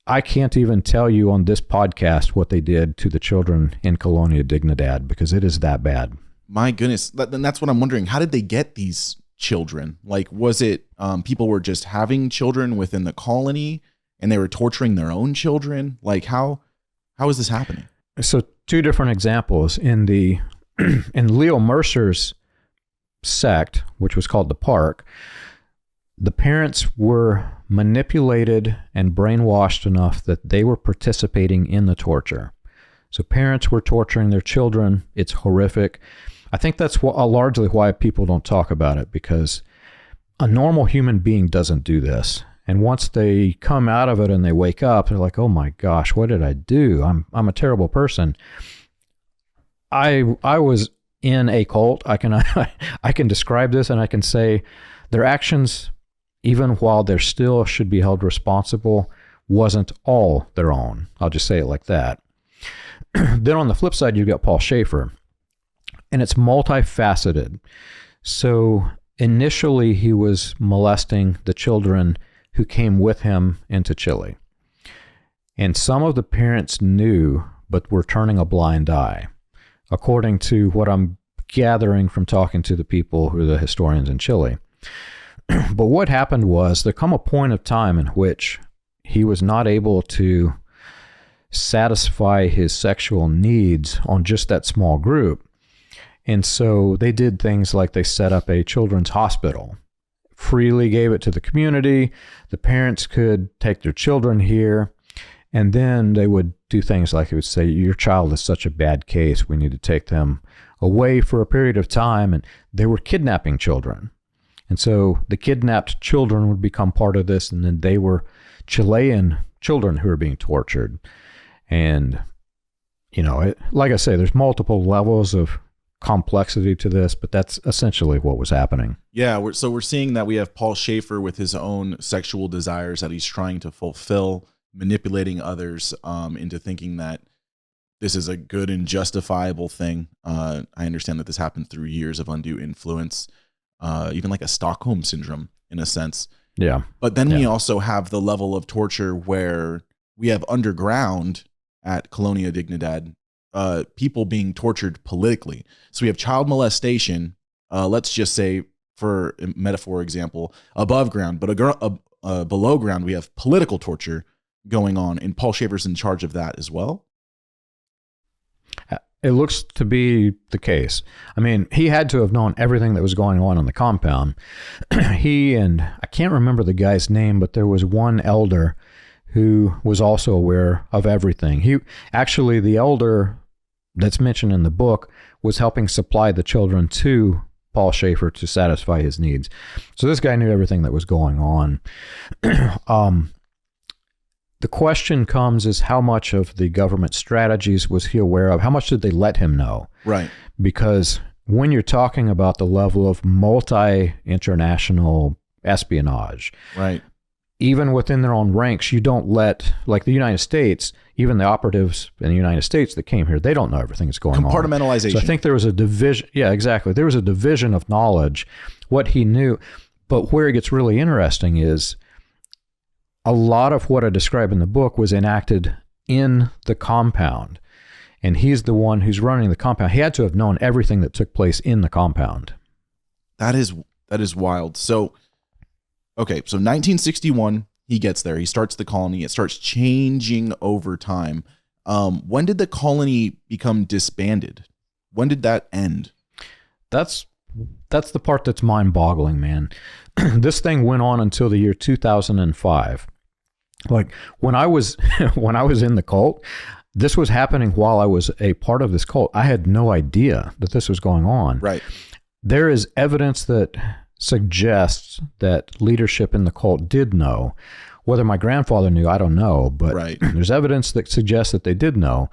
I can't even tell you on this podcast what they did to the children in Colonia Dignidad, because it is that bad. My goodness. Then that's what I'm wondering. How did they get these children? Like, was it people were just having children within the colony and they were torturing their own children? Like, how is this happening? So 2 different examples. In Leo Mercer's sect, which was called the Park, the parents were manipulated and brainwashed enough that they were participating in the torture. So parents were torturing their children. It's horrific. I think that's largely why people don't talk about it, because a normal human being doesn't do this. And once they come out of it and they wake up, they're like, oh my gosh, what did I do? I'm a terrible person. I was in a cult. I can describe this, and I can say their actions, even while they still should be held responsible, wasn't all their own. I'll just say it like that. Then on the flip side, you've got Paul Schaefer, and it's multifaceted. So initially, he was molesting the children who came with him into Chile. And some of the parents knew, but were turning a blind eye, according to what I'm gathering from talking to the people who are the historians in Chile. But what happened was there come a point of time in which he was not able to satisfy his sexual needs on just that small group. And so they did things like they set up a children's hospital, freely gave it to the community. The parents could take their children here, and then they would do things like they would say, your child is such a bad case, we need to take them away for a period of time. And they were kidnapping children. And so the kidnapped children would become part of this, and then they were Chilean children who were being tortured. And, like I say, there's multiple levels of complexity to this, but that's essentially what was happening. Yeah, we're seeing that we have Paul Schaefer with his own sexual desires that he's trying to fulfill, manipulating others into thinking that this is a good and justifiable thing. I understand that this happened through years of undue influence, even like a Stockholm syndrome in a sense. Yeah. But then we also have the level of torture where we have underground at Colonia Dignidad, people being tortured politically. So we have child molestation, let's just say, for a metaphor example, above ground, but below ground, we have political torture going on, and Paul Schaefer's in charge of that as well. It looks to be the case. I mean, he had to have known everything that was going on in the compound. He and I can't remember the guy's name, but there was one elder who was also aware of everything. The elder that's mentioned in the book was helping supply the children to Paul Schaefer to satisfy his needs. So this guy knew everything that was going on. The question comes is how much of the government strategies was he aware of? How much did they let him know? Right. Because when you're talking about the level of multi-international espionage, right, even within their own ranks, you don't let, like the United States, even the operatives in the United States that came here, they don't know everything that's going on. Compartmentalization. So I think there was a division. Yeah, exactly. There was a division of knowledge, what he knew. But where it gets really interesting is a lot of what I describe in the book was enacted in the compound. And he's the one who's running the compound. He had to have known everything that took place in the compound. That is wild. So, okay, so 1961, he gets there. He starts the colony. It starts changing over time. When did the colony become disbanded? When did that end? That's the part that's mind-boggling, man. This thing went on until the year 2005. Like when I was in the cult, this was happening while I was a part of this cult. I had no idea that this was going on. Right. There is evidence that suggests that leadership in the cult did know. Whether my grandfather knew, I don't know, but right. There's evidence that suggests that they did know.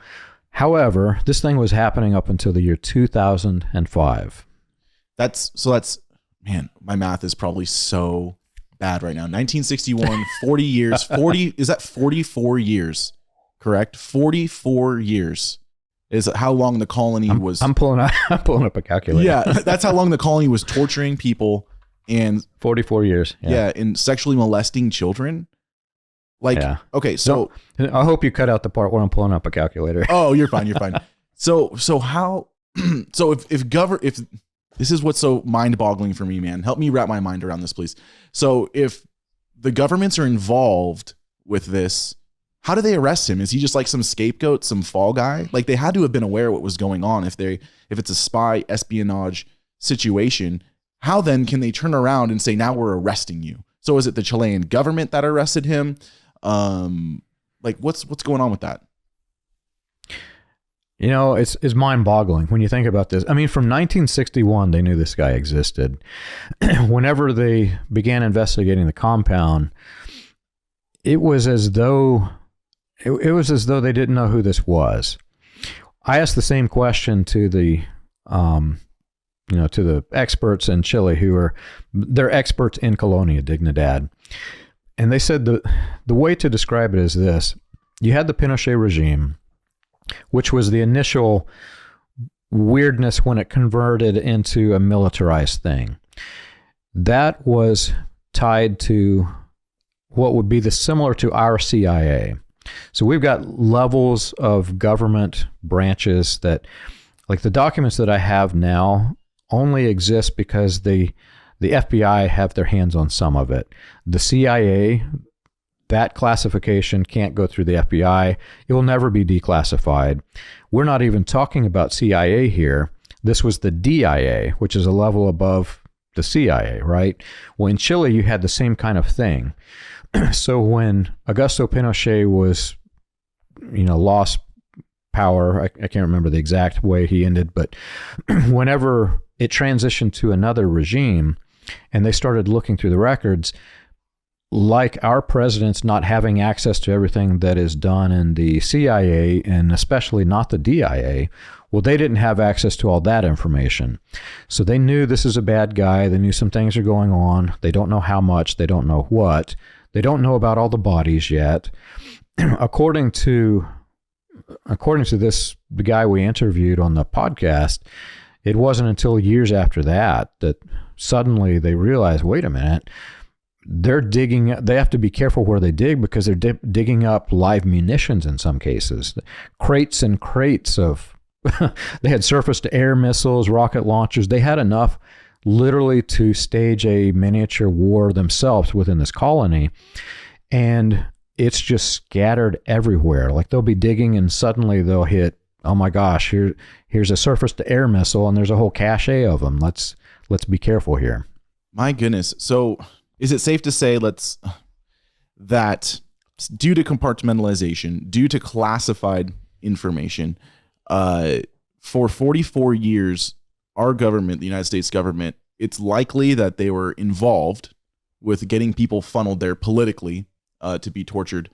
However, this thing was happening up until the year 2005. That's man, my math is probably so bad right now. 1961, 40 years. 40 is that 44 years? Correct. 44 years is how long the colony was. I'm pulling up a calculator. Yeah, that's how long the colony was torturing people and 44 years. Yeah, and sexually molesting children. Like, okay, so I hope you cut out the part where I'm pulling up a calculator. Oh, you're fine. You're fine. So how? So if this is what's so mind-boggling for me, man. Help me wrap my mind around this, please. So if the governments are involved with this, how do they arrest him? Is he just like some scapegoat, some fall guy? Like, they had to have been aware of what was going on. If it's a spy espionage situation, how then can they turn around and say, now we're arresting you? So is it the Chilean government that arrested him? Like what's going on with that? You know, it's mind-boggling when you think about this. I mean, from 1961, they knew this guy existed. Whenever they began investigating the compound, it was as though they didn't know who this was. I asked the same question to the experts in Chile they're experts in Colonia Dignidad. And they said the way to describe it is this. You had the Pinochet regime, which was the initial weirdness when it converted into a militarized thing. That was tied to what would be similar to our CIA. So we've got levels of government branches that, like the documents that I have now, only exist because the FBI have their hands on some of it. The CIA, that classification can't go through the FBI. It will never be declassified. We're not even talking about CIA here. This was the DIA, which is a level above the CIA, right? Well, in Chile, you had the same kind of thing. So when Augusto Pinochet was, lost power, I can't remember the exact way he ended, but whenever it transitioned to another regime and they started looking through the records, like our presidents not having access to everything that is done in the CIA and especially not the DIA, well, they didn't have access to all that information. So they knew this is a bad guy. They knew some things are going on. They don't know how much. They don't know what. They don't know about all the bodies yet. According to this, the guy we interviewed on the podcast, it wasn't until years after that suddenly they realized, wait a minute, they're digging. They have to be careful where they dig because they're digging up live munitions in some cases, crates and crates of. They had surface-to-air missiles, rocket launchers. They had enough, literally, to stage a miniature war themselves within this colony, and it's just scattered everywhere. Like they'll be digging, and suddenly they'll hit. Oh my gosh! Here's a surface-to-air missile, and there's a whole cache of them. Let's be careful here. My goodness. So is it safe to say that due to compartmentalization, due to classified information, for 44 years, our government, the United States government, it's likely that they were involved with getting people funneled there politically to be tortured,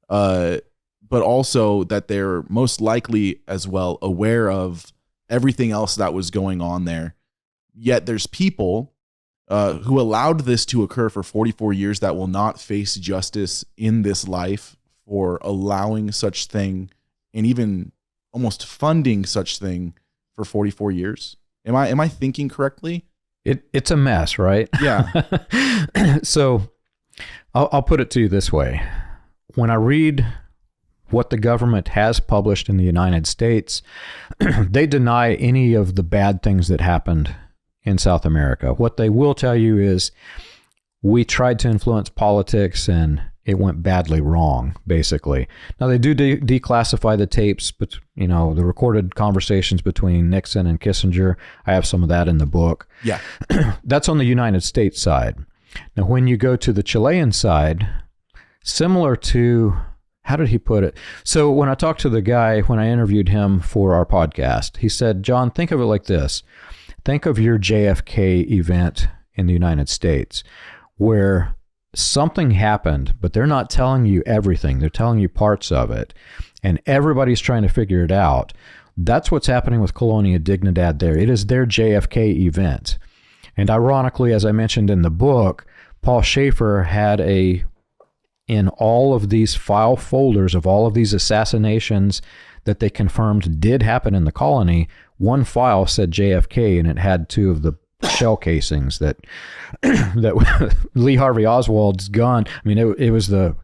but also that they're most likely as well aware of everything else that was going on there. Yet there's people who allowed this to occur for 44 years that will not face justice in this life for allowing such thing and even almost funding such thing for 44 years. Am I thinking correctly? It's a mess, right? Yeah. So I'll put it to you this way. When I read what the government has published in the United States, they deny any of the bad things that happened in South America. What they will tell you is we tried to influence politics and it went badly wrong, basically. Now, they do declassify the tapes, but the recorded conversations between Nixon and Kissinger. I have some of that in the book. Yeah. That's on the United States side. Now, when you go to the Chilean side, similar to, how did he put it? So when I talked to the guy, when I interviewed him for our podcast, he said, John, think of it like this. Think of your JFK event in the United States, where something happened, but they're not telling you everything. They're telling you parts of it, and everybody's trying to figure it out. That's what's happening with Colonia Dignidad there. It is their JFK event. And ironically, as I mentioned in the book, Paul Schaefer had in all of these file folders of all of these assassinations that they confirmed did happen in the colony, one file said JFK, and it had 2 of the shell casings that Lee Harvey Oswald's gun. I mean, it was the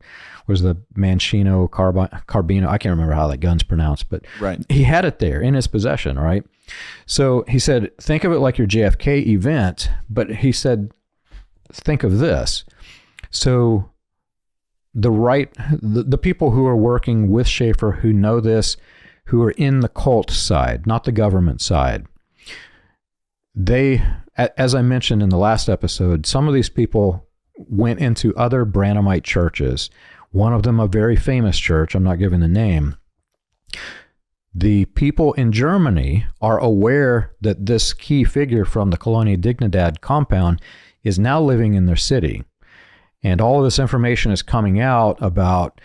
Mancino Carbino. I can't remember how that gun's pronounced, but right. He had it there in his possession, right? So he said, think of it like your JFK event, but he said, think of this. So the people who are working with Schaefer, who know this, who are in the cult side, not the government side, they, as I mentioned in the last episode, some of these people went into other Branhamite churches. One of them, a very famous church, I'm not giving the name. The people in Germany are aware that this key figure from the Colonia Dignidad compound is now living in their city. And all of this information is coming out about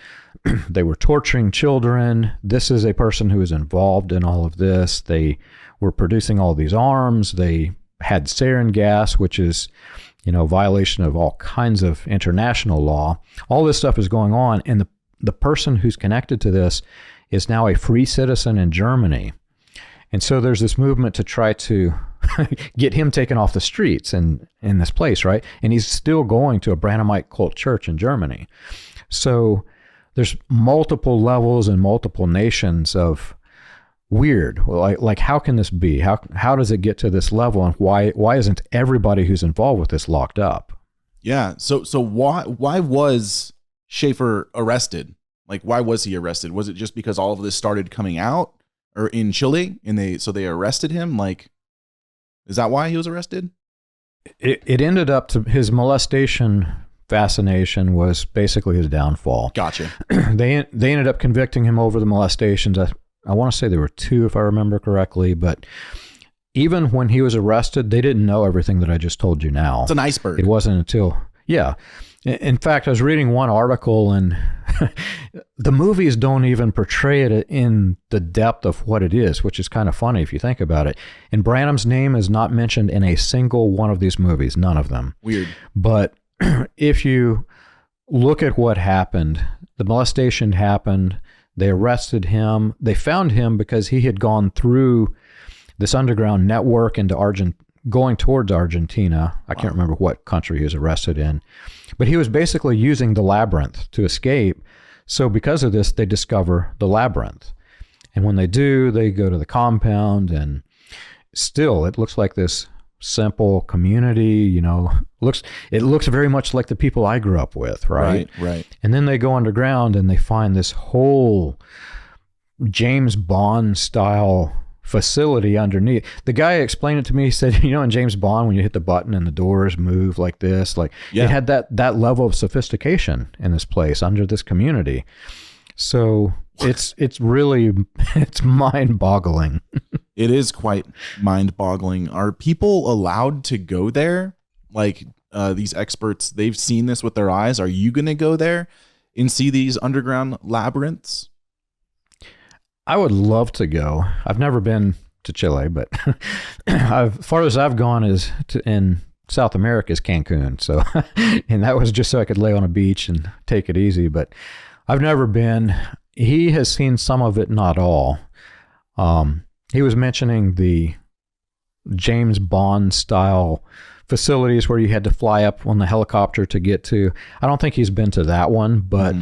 they were torturing children. This is a person who is involved in all of this. They were producing all these arms. They had sarin gas, which is, violation of all kinds of international law. All this stuff is going on, and the person who's connected to this is now a free citizen in Germany. And so there's this movement to try to get him taken off the streets in this place, right? And he's still going to a Branhamite cult church in Germany. So there's multiple levels and multiple nations of weird. Like how can this be? How does it get to this level? And why isn't everybody who's involved with this locked up? Yeah. So why was Schaefer arrested? Like, why was he arrested? Was it just because all of this started coming out or in Chile and they arrested him? Like, is that why he was arrested? It ended up to his molestation fascination was basically his downfall. Gotcha. They ended up convicting him over the molestations. I want to say there were 2, if I remember correctly, but even when he was arrested, they didn't know everything that I just told you now. It's an iceberg. It wasn't until, yeah. In fact, I was reading one article, and the movies don't even portray it in the depth of what it is, which is kind of funny if you think about it. And Branham's name is not mentioned in a single one of these movies, none of them. Weird. But if you look at what happened, the molestation happened, they arrested him, they found him because he had gone through this underground network into going towards Argentina. I can't remember what country he was arrested in. But he was basically using the labyrinth to escape. So because of this, they discover the labyrinth. And when they do, they go to the compound, and still it looks like this simple community, it looks very much like the people I grew up with, right? Right. And then they go underground and they find this whole James Bond style facility underneath. The guy explained it to me. He said, in James Bond, when you hit the button and the doors move like this, it had that level of sophistication in this place under this community. So it's really, it's mind-boggling. It is quite mind-boggling. Are people allowed to go there? Like these experts, they've seen this with their eyes. Are you going to go there and see these underground labyrinths? I would love to go. I've never been to Chile, but farthest I've gone in South America is Cancun. So, and that was just so I could lay on a beach and take it easy. But I've never been. He has seen some of it, not all. He was mentioning the James Bond style facilities where you had to fly up on the helicopter to get to. I don't think he's been to that one, but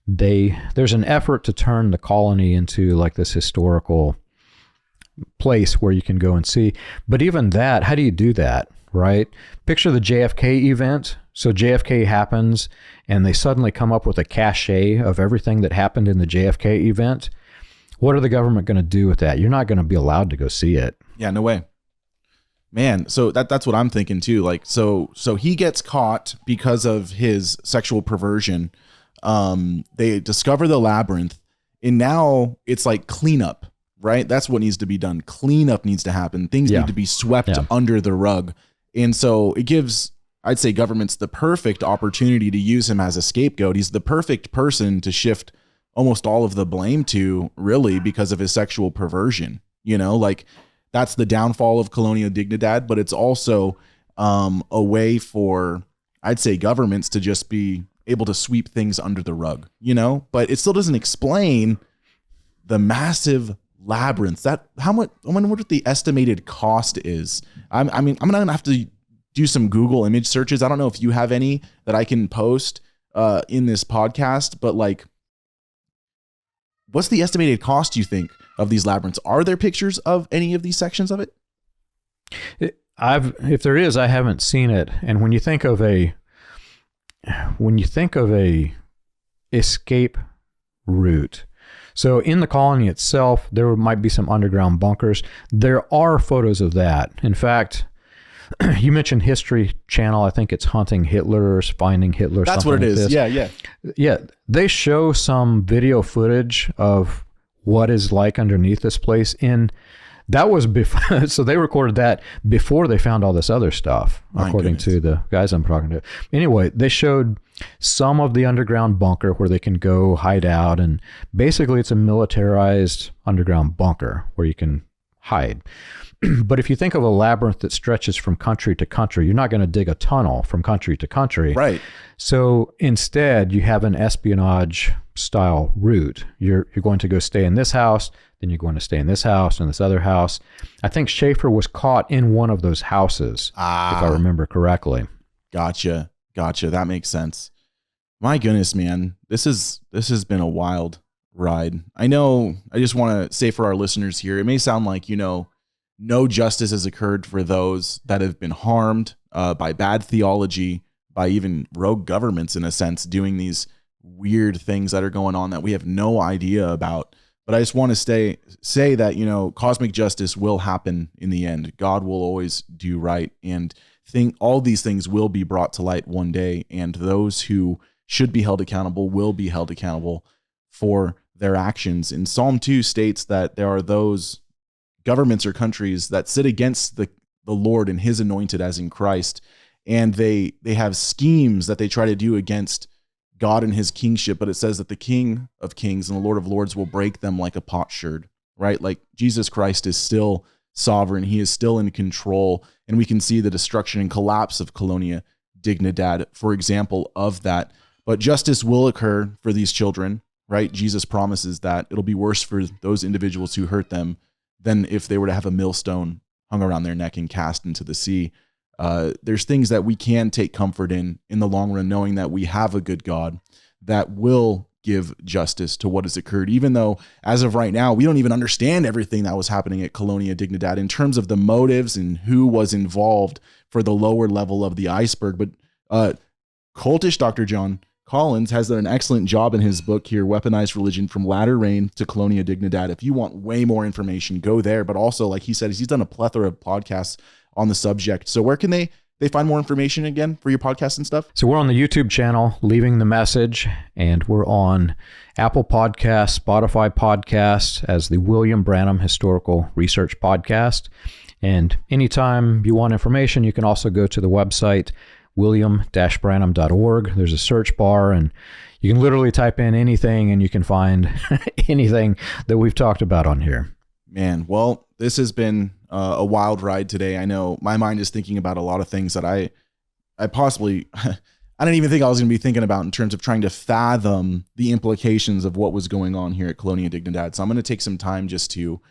there's an effort to turn the colony into like this historical place where you can go and see. But even that, how do you do that, right? Picture the JFK event. So JFK happens and they suddenly come up with a cache of everything that happened in the JFK event. What are the government going to do with that? You're not going to be allowed to go see it. Yeah, no way. Man, so that's what I'm thinking too. Like, so he gets caught because of his sexual perversion. They discover the labyrinth, and now it's like cleanup, right? That's what needs to be done. Cleanup needs to happen. Things need to be swept under the rug. And so it gives, I'd say, governments the perfect opportunity to use him as a scapegoat. He's the perfect person to shift almost all of the blame to, really, because of his sexual perversion. Like, that's the downfall of Colonia Dignidad, but it's also a way for I'd say, governments to just be able to sweep things under the rug, you know, but it still doesn't explain the massive labyrinth that I wonder what the estimated cost is. I'm going to have to do some Google image searches. I don't know if you have any that I can post in this podcast, but like, what's the estimated cost, you think, of these labyrinths? Are there pictures of any of these sections of it? If there is, I haven't seen it. And when you think of a escape route, so in the colony itself, there might be some underground bunkers. There are photos of that. In fact, you mentioned History Channel. I think it's Hunting Hitler or Finding Hitler. That's what it is. This. Yeah. They show some video footage of what is like underneath this place. That was before, so they recorded that before they found all this other stuff, according to the guys I'm talking to. Anyway, they showed some of the underground bunker where they can go hide out, and basically it's a militarized underground bunker where you can hide. But if you think of a labyrinth that stretches from country to country, you're not going to dig a tunnel from country to country. Right. So instead, you have an espionage style route. You're going to go stay in this house, then you're going to stay in this house and this other house. I think Schaefer was caught in one of those houses, if I remember correctly. Gotcha. That makes sense. My goodness, man, this has been a wild ride. I know. I just want to say for our listeners here, it may sound like, you know, no justice has occurred for those that have been harmed by bad theology, by even rogue governments, in a sense, doing these weird things that are going on that we have no idea about. But I just want to say that, you know, cosmic justice will happen in the end. God will always do right, and all these things will be brought to light one day, and those who should be held accountable will be held accountable for their actions. And Psalm 2 states that there are those governments or countries that sit against the Lord and his anointed, as in Christ, and they have schemes that they try to do against God and his kingship, but it says that the King of Kings and the Lord of Lords will break them like a potsherd, right? Like Jesus Christ is still sovereign. He is still in control, and we can see the destruction and collapse of Colonia Dignidad, for example, of that. But justice will occur for these children, right? Jesus promises that it'll be worse for those individuals who hurt them than if they were to have a millstone hung around their neck and cast into the sea. There's things that we can take comfort in the long run, knowing that we have a good God that will give justice to what has occurred, even though as of right now, we don't even understand everything that was happening at Colonia Dignidad in terms of the motives and who was involved for the lower level of the iceberg. But cultish Dr. John Collins has done an excellent job in his book here, Weaponized Religion, From Latter Rain to Colonia Dignidad. If you want way more information, go there. But also, like he said, he's done a plethora of podcasts on the subject. So where can they find more information again for your podcast and stuff? So we're on the YouTube channel, Leaving the Message, and we're on Apple Podcasts, Spotify Podcasts as the William Branham Historical Research Podcast. And anytime you want information, you can also go to the website, william-branham.org. There's a search bar, and you can literally type in anything and you can find anything that we've talked about on here. Man, well, this has been a wild ride today. I know my mind is thinking about a lot of things that I possibly, I didn't even think I was going to be thinking about in terms of trying to fathom the implications of what was going on here at Colonia Dignidad. So I'm going to take some time just to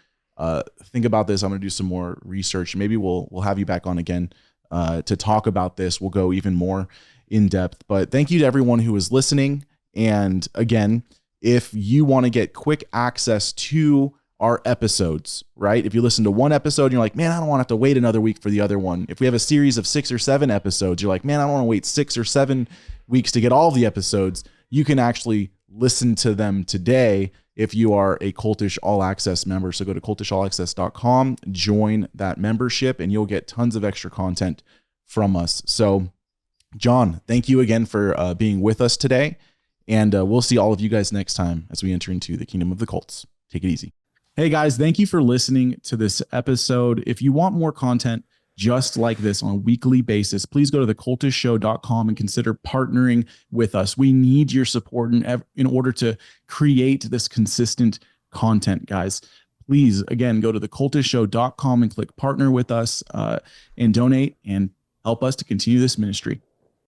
think about this. I'm going to do some more research. Maybe we'll have you back on again to talk about this. We'll go even more in depth. But thank you to everyone who is listening. And again, if you want to get quick access to our episodes, right? If you listen to one episode and you're like, man, I don't want to have to wait another week for the other one. If we have a series of 6 or 7 episodes, you're like, man, I don't want to wait 6 or 7 weeks to get all the episodes. You can actually listen to them today if you are a Cultish All Access member. So go to cultishallaccess.com, join that membership, and you'll get tons of extra content from us. So John, thank you again for being with us today. And we'll see all of you guys next time as we enter into the kingdom of the cults. Take it easy. Hey guys, thank you for listening to this episode. If you want more content just like this on a weekly basis, please go to thecultistshow.com and consider partnering with us. We need your support in order to create this consistent content, guys. Please, again, go to thecultistshow.com and click partner with us and donate and help us to continue this ministry.